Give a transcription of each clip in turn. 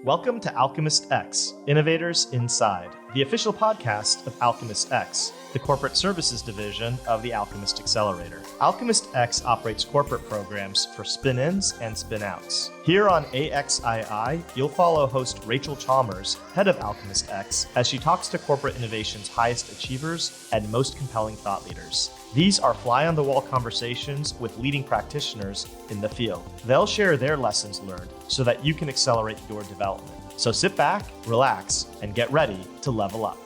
Welcome to Alchemist X, Innovators Inside, the official podcast of Alchemist X, the corporate services division of the Alchemist Accelerator. Alchemist X operates corporate programs for spin-ins and spin-outs. Here on AXII, you'll follow host Rachel Chalmers, head of Alchemist X, as she talks to corporate innovation's highest achievers and most compelling thought leaders. These are fly-on-the-wall conversations with leading practitioners in the field. They'll share their lessons learned so that you can accelerate your development. So sit back, relax, and get ready to level up.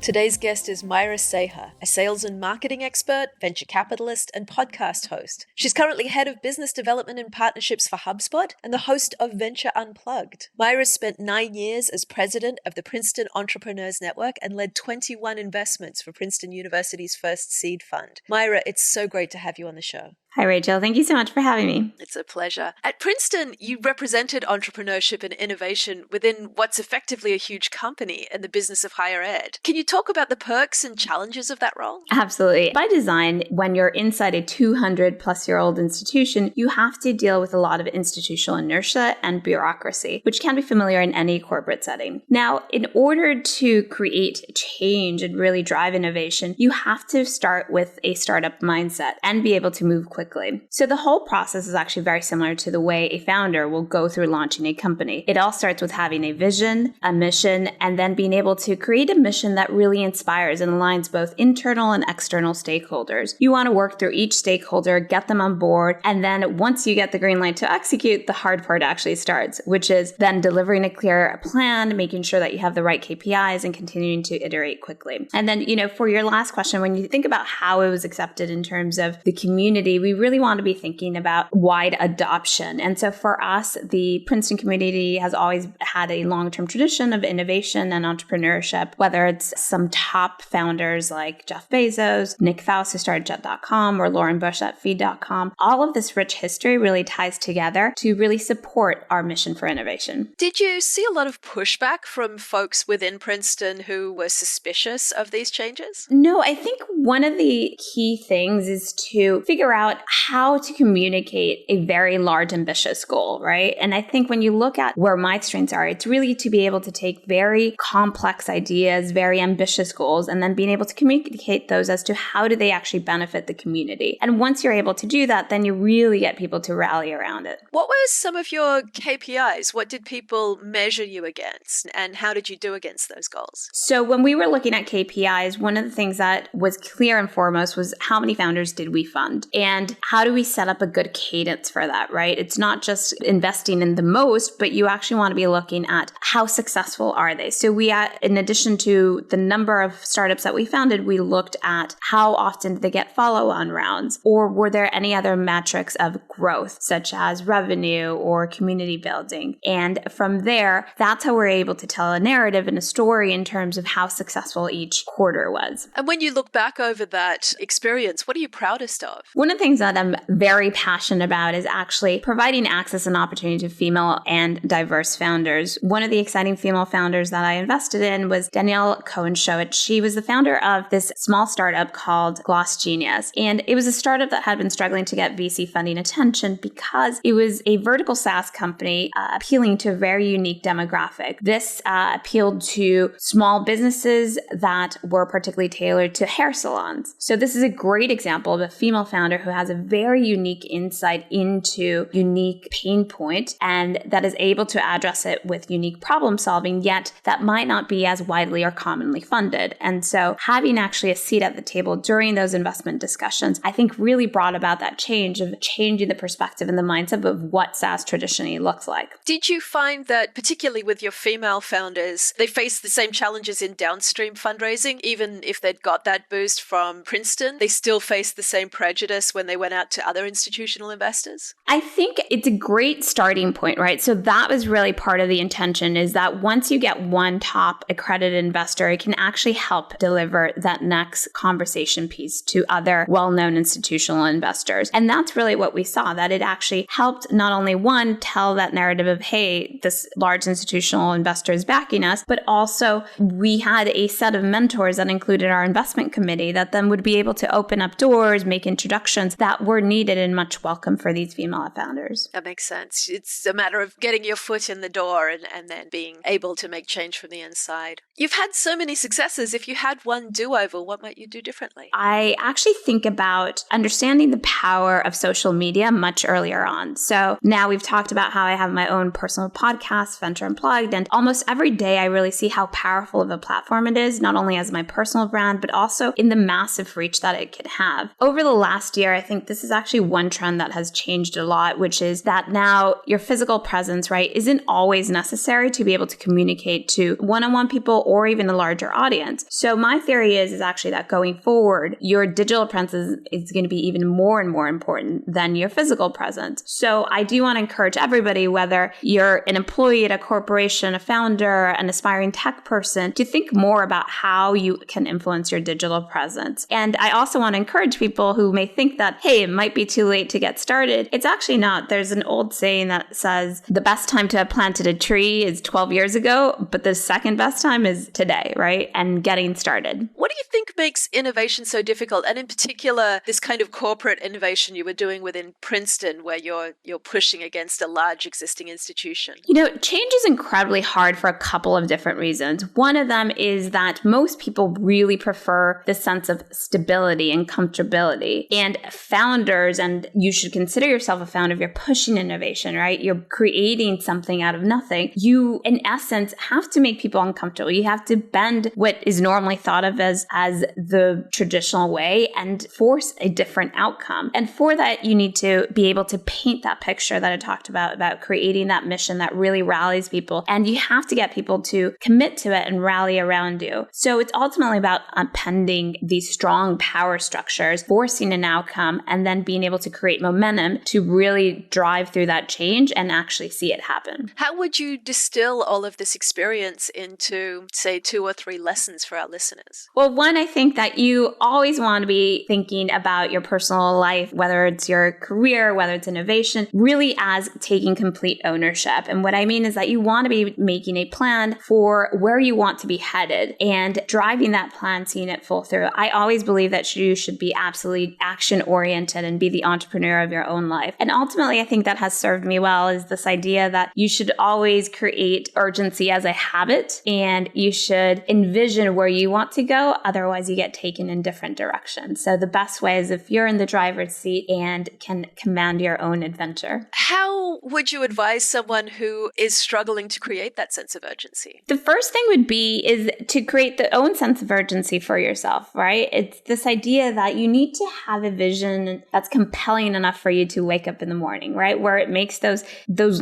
Today's guest is Mayra Ceja, a sales and marketing expert, venture capitalist, and podcast host. She's currently head of business development and partnerships for Hubspot and the host of Venture Unplugged. Mayra spent 9 years as president of the Princeton Entrepreneurs Network and led 21 investments for Princeton University's first seed fund. Mayra, it's so great to have you on the show. Hi, Rachel. Thank you so much for having me. It's a pleasure. At Princeton, you represented entrepreneurship and innovation within what's effectively a huge company in the business of higher ed. Can you talk about the perks and challenges of that role? Absolutely. By design, when you're inside a 200-plus-year-old institution, you have to deal with a lot of institutional inertia and bureaucracy, which can be familiar in any corporate setting. Now, in order to create change and really drive innovation, you have to start with a startup mindset and be able to move quickly. So the whole process is actually very similar to the way a founder will go through launching a company. It all starts with having a vision, a mission, and then being able to create a mission that really inspires and aligns both internal and external stakeholders. You want to work through each stakeholder, get them on board, and then once you get the green light to execute, the hard part actually starts, which is then delivering a clear plan, making sure that you have the right KPIs and continuing to iterate quickly. And then, for your last question, when you think about how it was accepted in terms of the community, we really want to be thinking about wide adoption. And so for us, the Princeton community has always had a long-term tradition of innovation and entrepreneurship, whether it's some top founders like Jeff Bezos, Nick Faust, who started Jet.com, or Lauren Bush at Feed.com. All of this rich history really ties together to really support our mission for innovation. Did you see a lot of pushback from folks within Princeton who were suspicious of these changes? No, I think one of the key things is to figure out how to communicate a very large, ambitious goal, right? And I think when you look at where my strengths are, it's really to be able to take very complex ideas, very ambitious goals, and then being able to communicate those as to how do they actually benefit the community. And once you're able to do that, then you really get people to rally around it. What were some of your KPIs? What did people measure you against? And how did you do against those goals? So when we were looking at KPIs, one of the things that was clear and foremost was how many founders did we fund? And how do we set up a good cadence for that, right? It's not just investing in the most, but you actually want to be looking at how successful are they. So we, in addition to the number of startups that we founded, we looked at how often did they get follow-on rounds, or were there any other metrics of growth, such as revenue or community building. And from there, that's how we're able to tell a narrative and a story in terms of how successful each quarter was. And when you look back over that experience, what are you proudest of? One of the things that I'm very passionate about is actually providing access and opportunity to female and diverse founders. One of the exciting female founders that I invested in was Danielle Cohen-Shohet. She was the founder of this small startup called GlossGenius. And it was a startup that had been struggling to get VC funding attention because it was a vertical SaaS company appealing to a very unique demographic. This appealed to small businesses that were particularly tailored to hair salons. So this is a great example of a female founder who has a very unique insight into unique pain point and that is able to address it with unique problem solving, yet that might not be as widely or commonly funded. And so having actually a seat at the table during those investment discussions, I think really brought about that change of changing the perspective and the mindset of what SaaS traditionally looks like. Did you find that particularly with your female founders, they faced the same challenges in downstream fundraising? Even if they'd got that boost from Princeton, they still faced the same prejudice when they went out to other institutional investors? I think it's a great starting point, right? So that was really part of the intention, is that once you get one top accredited investor, it can actually help deliver that next conversation piece to other well-known institutional investors. And that's really what we saw, that it actually helped not only one, tell that narrative of, hey, this large institutional investor is backing us, but also we had a set of mentors that included our investment committee that then would be able to open up doors, make introductions that were needed and much welcome for these female founders. That makes sense. It's a matter of getting your foot in the door and then being able to make change from the inside. You've had so many successes. If you had one do-over, what might you do differently? I actually think about understanding the power of social media much earlier on. So now we've talked about how I have my own personal podcast, Venture Unplugged, and almost every day I really see how powerful of a platform it is, not only as my personal brand, but also in the massive reach that it can have. Over the last year, I think this is actually one trend that has changed a lot, which is that now your physical presence, right, isn't always necessary to be able to communicate to one-on-one people or even a larger audience. So my theory is actually that going forward, your digital presence is going to be even more and more important than your physical presence. So I do want to encourage everybody, whether you're an employee at a corporation, a founder, an aspiring tech person, to think more about how you can influence your digital presence. And I also want to encourage people who may think that, hey, it might be too late to get started. It's actually not. There's an old saying that says the best time to have planted a tree is 12 years ago, but the second best time is today, right? And getting started. What do you think makes innovation so difficult? And in particular, this kind of corporate innovation you were doing within Princeton, where you're pushing against a large existing institution. Change is incredibly hard for a couple of different reasons. One of them is that most people really prefer the sense of stability and comfortability. And founders, and you should consider yourself a founder if you're pushing innovation, right? You're creating something out of nothing. You, in essence, have to make people uncomfortable. You have to bend what is normally thought of as the traditional way and force a different outcome. And for that, you need to be able to paint that picture that I talked about creating that mission that really rallies people. And you have to get people to commit to it and rally around you. So it's ultimately about appending these strong power structures, forcing an outcome, and then being able to create momentum to really drive through that change and actually see it happen. How would you distill all of this experience into, say, 2 or 3 lessons for our listeners? Well, one, I think that you always want to be thinking about your personal life, whether it's your career, whether it's innovation, really as taking complete ownership. And what I mean is that you want to be making a plan for where you want to be headed and driving that plan, seeing it full through. I always believe that you should be absolutely action-oriented and be the entrepreneur of your own life. And ultimately, I think that has served me well, is this idea that you should always create urgency as a habit and you should envision where you want to go. Otherwise, you get taken in different directions. So the best way is if you're in the driver's seat and can command your own adventure. How would you advise someone who is struggling to create that sense of urgency? The first thing would be is to create the own sense of urgency for yourself, right? It's this idea that you need to have a vision that's compelling enough for you to wake up in the morning, right? Where it makes those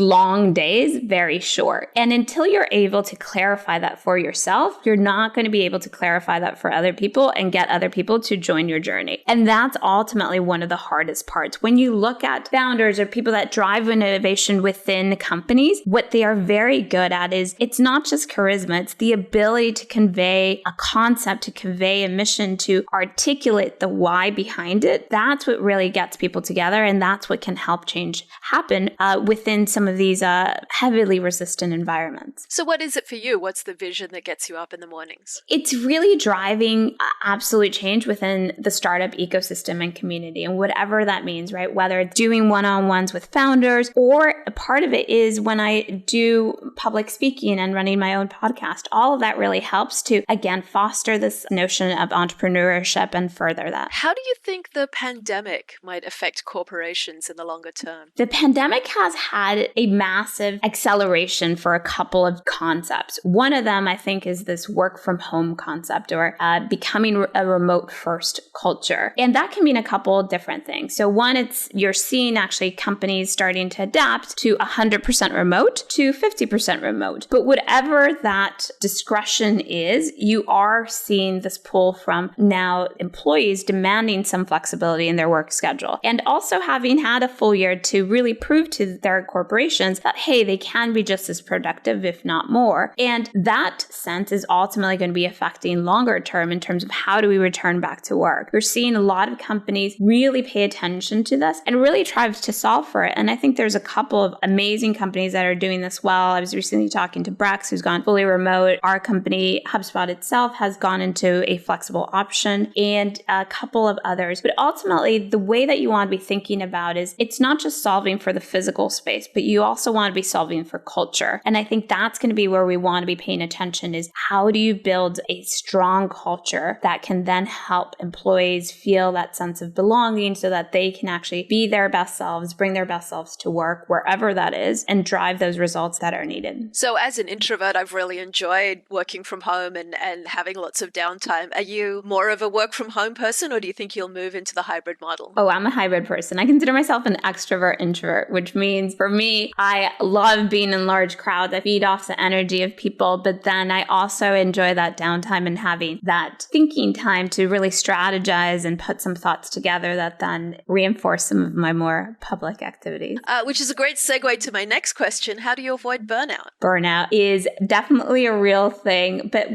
long days very short. And until you're able to clarify that for yourself, you're not going to be able to clarify that for other people and get other people to join your journey. And that's ultimately one of the hardest parts. When you look at founders or people that drive innovation within companies, what they are very good at is it's not just charisma, it's the ability to convey a concept, to convey a mission, to articulate the why behind it. That's what really gets people together, and that's what can help change happen within some of these heavily resistant environments. So what is it for you? What's the vision that gets you up in the mornings? It's really driving absolute change within the startup ecosystem and community, and whatever that means, right? Whether it's doing one-on-ones with founders, or a part of it is when I do public speaking and running my own podcast. All of that really helps to, again, foster this notion of entrepreneurship and further that. How do you think the pandemic might affect corporations in the longer term? The pandemic has had a massive acceleration for a couple of concepts. One of them, I think, is this work from home concept, or becoming a remote first culture. And that can mean a couple of different things. So one, you're seeing actually companies starting to adapt to 100% remote to 50% remote. But whatever that discretion is, you are seeing this pull from now employees demanding some flexibility in their work schedule. And also having had a full year to really prove to their corporations that, hey, they can be just as productive, if not more. And that sense is ultimately going to be affecting longer term in terms of how do we return back to work. We're seeing a lot of companies really pay attention to this and really try to solve for it. And I think there's a couple of amazing companies that are doing this well. I was recently talking to Brex, who's gone fully remote. Our company, Hubspot itself, has gone into a flexible option, and a couple of others. But ultimately, the way that you want to be thinking about is it's not just solving for the physical space, but you also want to be solving for culture. And I think that's going to be where we want to be paying attention, is how do you build a strong culture that can then help employees feel that sense of belonging so that they can actually be their best selves, bring their best selves to work, wherever that is, and drive those results that are needed. So as an introvert, I've really enjoyed working from home and having lots of downtime. Are you more of a work from home person, or do you think you'll move into the hybrid model? Oh, I'm a hybrid person. I consider myself an extrovert introvert, which means for me, I love being in large crowds. I feed off the energy of people, but then I also enjoy that downtime and having that thinking time to really strategize and put some thoughts together that then reinforce some of my more public activities. Which is a great segue to my next question. How do you avoid burnout? Burnout is definitely a real thing, but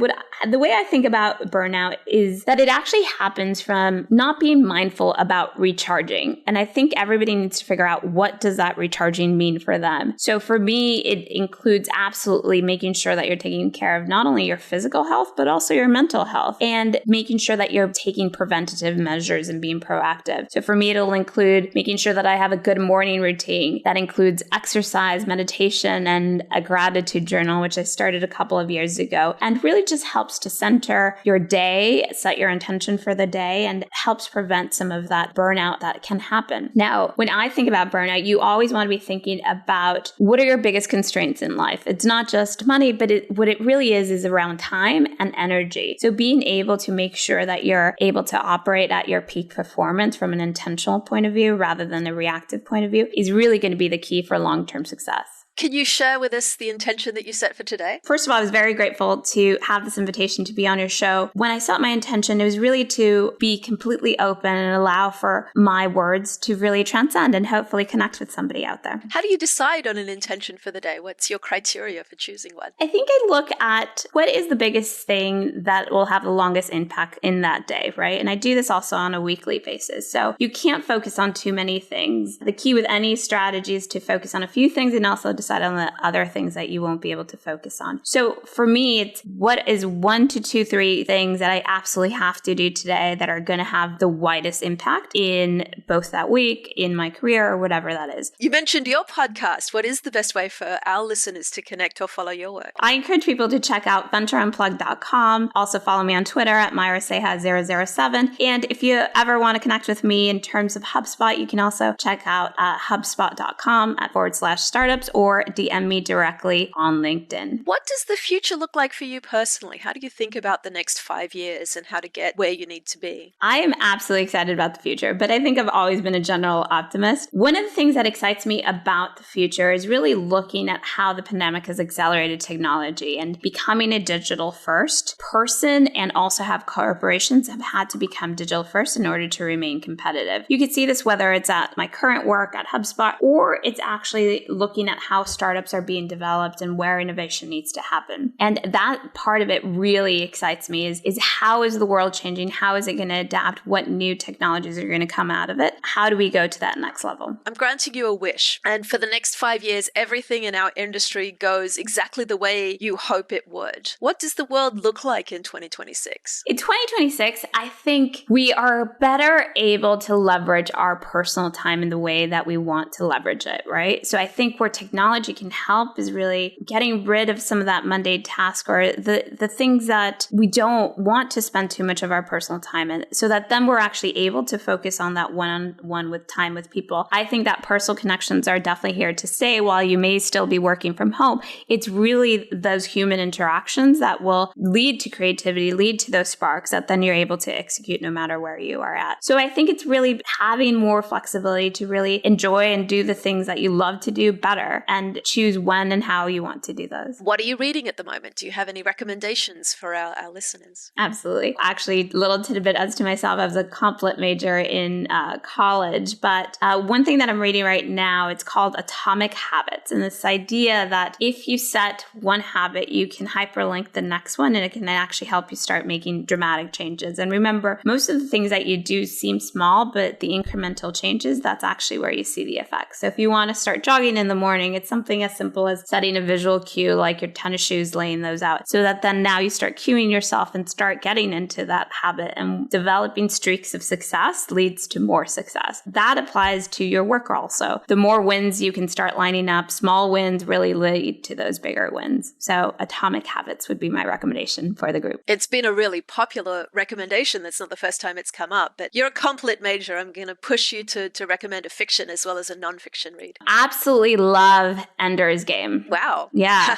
the way I think about burnout is that it actually happens from not being mindful about recharging. And I think everybody needs to figure out, what does that recharging mean for them? So for me, it includes absolutely making sure that you're taking care of not only your physical health, but also your mental health, and making sure that you're taking preventative measures and being proactive. So for me, it'll include making sure that I have a good morning routine that includes exercise, meditation, and a gratitude journal, which I started a couple of years ago, and really just helps to center your day, set your intention for the day, and helps prevent some of that burnout that can happen. Now, when I think about burnout, you always want to be thinking about, what are your biggest constraints in life? It's not just money, but what it really is around time and energy. So being able to make sure that you're able to operate at your peak performance from an intentional point of view rather than a reactive point of view is really going to be the key for long-term success. Can you share with us the intention that you set for today? First of all, I was very grateful to have this invitation to be on your show. When I set my intention, it was really to be completely open and allow for my words to really transcend and hopefully connect with somebody out there. How do you decide on an intention for the day? What's your criteria for choosing one? I think I look at what is the biggest thing that will have the longest impact in that day, right? And I do this also on a weekly basis. So you can't focus on too many things. The key with any strategy is to focus on a few things and also decide on the other things that you won't be able to focus on. So for me, it's what is 1 to 2, 3 things that I absolutely have to do today that are going to have the widest impact in both that week, in my career, or whatever that is. You mentioned your podcast. What is the best way for our listeners to connect or follow your work? I encourage people to check out ventureunplugged.com. Also follow me on Twitter at Mayra Ceja 007. And if you ever want to connect with me in terms of HubSpot, you can also check out hubspot.com /startups, or DM me directly on LinkedIn. What does the future look like for you personally? How do you think about the next 5 years and how to get where you need to be? I am absolutely excited about the future, but I think I've always been a general optimist. One of the things that excites me about the future is really looking at how the pandemic has accelerated technology and becoming a digital first person, and also have corporations have had to become digital first in order to remain competitive. You can see this whether it's at my current work at HubSpot, or it's actually looking at how startups are being developed and where innovation needs to happen. And that part of it really excites me is how is the world changing? How is it going to adapt? What new technologies are going to come out of it? How do we go to that next level? I'm granting you a wish. And for the next 5 years, everything in our industry goes exactly the way you hope it would. What does the world look like in 2026? In 2026, I think we are better able to leverage our personal time in the way that we want to leverage it, right? So I think where technology can help is really getting rid of some of that mundane task, or the things that we don't want to spend too much of our personal time in, so that then we're actually able to focus on that one-on-one with time with people. I think that personal connections are definitely here to stay while you may still be working from home. It's really those human interactions that will lead to creativity, lead to those sparks that then you're able to execute no matter where you are at. So I think it's really having more flexibility to really enjoy and do the things that you love to do better. and choose when and how you want to do those. What are you reading at the moment? Do you have any recommendations for our listeners? Absolutely. Actually, little tidbit as to myself, I was a comp lit major in college, but one thing that I'm reading right now, it's called Atomic Habits. And this idea that if you set one habit, you can hyperlink the next one, and it can actually help you start making dramatic changes. And remember, most of the things that you do seem small, but the incremental changes, that's actually where you see the effects. So if you want to start jogging in the morning, it's something as simple as setting a visual cue, like your tennis shoes, laying those out, so that then now you start cueing yourself and start getting into that habit, and developing streaks of success leads to more success. That applies to your work also. The more wins you can start lining up, small wins really lead to those bigger wins. So Atomic Habits would be my recommendation for the group. It's been a really popular recommendation. That's not the first time it's come up, but you're a comp lit major. I'm going to push you to recommend a fiction as well as a non-fiction read. Absolutely love Ender's Game. Wow. Yeah.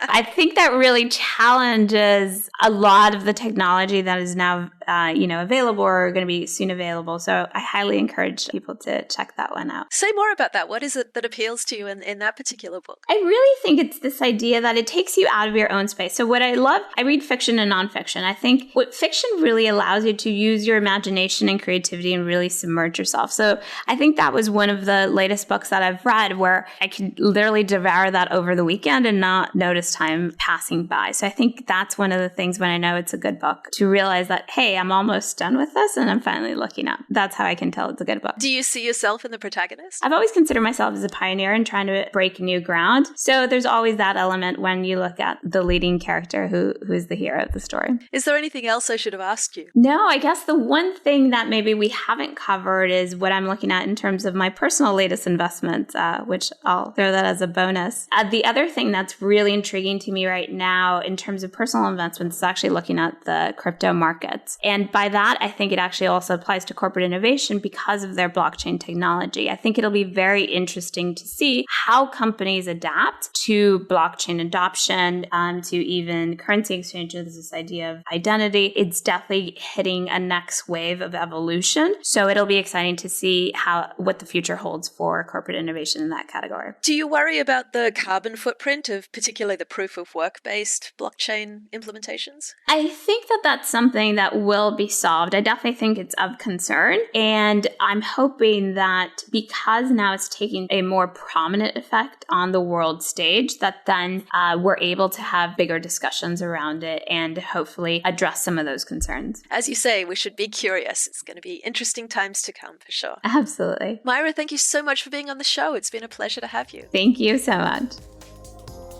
I think that really challenges a lot of the technology that is now, available or going to be soon available. So I highly encourage people to check that one out. Say more about that. What is it that appeals to you in that particular book? I really think it's this idea that it takes you out of your own space. So what I love, I read fiction and nonfiction. I think what fiction really allows you to use your imagination and creativity and really submerge yourself. So I think that was one of the latest books that I've read where I could literally devour that over the weekend and not notice time passing by. So I think that's one of the things when I know it's a good book, to realize that, hey, I'm almost done with this and I'm finally looking up. That's how I can tell it's a good book. Do you see yourself in the protagonist? I've always considered myself as a pioneer and trying to break new ground. So there's always that element when you look at the leading character who is the hero of the story. Is there anything else I should have asked you? No, I guess the one thing that maybe we haven't covered is what I'm looking at in terms of my personal latest investments, which I'll throw that as a bonus. The other thing that's really intriguing to me right now in terms of personal investments is actually looking at the crypto markets. And by that, I think it actually also applies to corporate innovation because of their blockchain technology. I think it'll be very interesting to see how companies adapt to blockchain adoption, to even currency exchanges, this idea of identity. It's definitely hitting a next wave of evolution. So it'll be exciting to see what the future holds for corporate innovation in that category. Do you worry about the carbon footprint of particularly the proof of work-based blockchain implementations? I think that that's something that will be solved. I definitely think it's of concern. And I'm hoping that because now it's taking a more prominent effect on the world stage, that then we're able to have bigger discussions around it and hopefully address some of those concerns. As you say, we should be curious. It's going to be interesting times to come for sure. Absolutely. Mayra, thank you so much for being on the show. It's been a pleasure to have you. Thank you so much.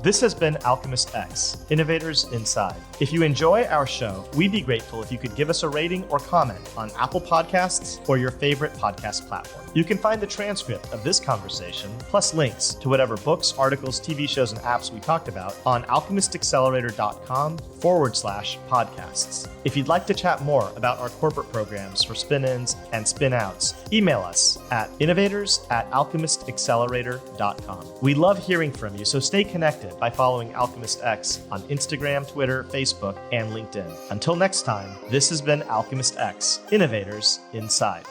This has been Alchemist X, Innovators Inside. If you enjoy our show, we'd be grateful if you could give us a rating or comment on Apple Podcasts or your favorite podcast platform. You can find the transcript of this conversation, plus links to whatever books, articles, TV shows, and apps we talked about on alchemistaccelerator.com/podcasts. If you'd like to chat more about our corporate programs for spin-ins and spin-outs, email us at innovators@alchemistaccelerator.com. We love hearing from you, so stay connected by following Alchemist X on Instagram, Twitter, Facebook, and LinkedIn. Until next time, this has been Alchemist X, Innovators Inside.